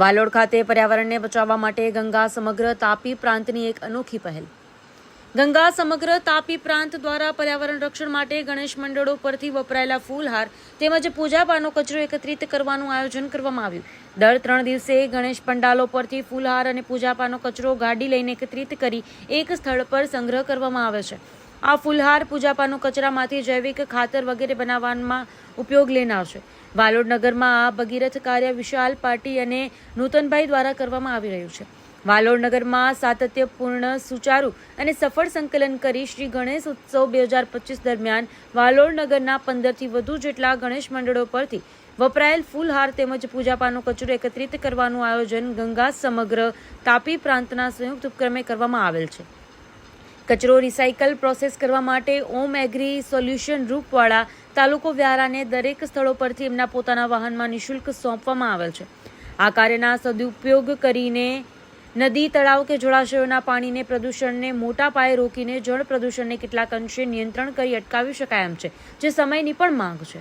વાલોડ ખાતે પર્યાવરણને બચાવવા માટે ગંગા સમગ્ર તાપી પ્રાંતની એક અનોખી પહેલ। ગંગા સમગ્ર તાપી પ્રાંત દ્વારા પર્યાવરણ રક્ષણ માટે ગણેશ મંડળો પરથી વપરાયેલા ફૂલહાર તેમજ પૂજાપાનો કચરો એકત્રિત કરવાનું આયોજન કરવામાં આવ્યું। દર 3 દિવસે ગણેશ પંડાલો પરથી ફૂલહાર અને પૂજાપાનો કચરો ગાડી લઈને એકત્રિત કરી એક સ્થળ પર સંગ્રહ કરવામાં આવે છે। આ ફૂલહાર પૂજાપાનો કચરામાંથી જૈવિક ખાતર વગેરે બનાવવામાં ઉપયોગ લેનાર છે। વાલોડ નગરમાં આ ભગીરથ કાર્ય વિશાલ પાટી અને નૂતનભાઈ દ્વારા કરવામાં આવી રહ્યું છે। વાલોડ નગરમાં સાતત્યપૂર્ણ, સુચારુ અને સફળ સંકલન કરી શ્રી ગણેશ ઉત્સવ 2025 દરમિયાન વાલોડ નગરના 15થી વધુ જેટલા ગણેશ મંડળો પરથી વપરાયેલ ફૂલહાર તેમજ પૂજાપાનો કચરો એકત્રિત કરવાનું આયોજન ગંગા સમગ્ર તાપી પ્રાંતના સંયુક્ત ઉપક્રમે કરવામાં આવેલ છે। કચરો રિસાયકલ પ્રોસેસ કરવા માટે ઓમ એગ્રી સોલ્યુશન રૂપવાડા તાલુકો વ્યારાને દરેક સ્થળો પરથી એમના પોતાના વાહનમાં નિઃશુલ્ક સોંપવામાં આવેલ છે। આ કાર્યના સદુપયોગ કરીને નદી, તળાવ કે જળાશયોના પાણીને પ્રદૂષણને મોટા પાયે રોકીને જળ પ્રદૂષણને કેટલાક અંશે નિયંત્રણ કરી અટકાવી શકાય એમ છે, જે સમયની પણ માંગ છે।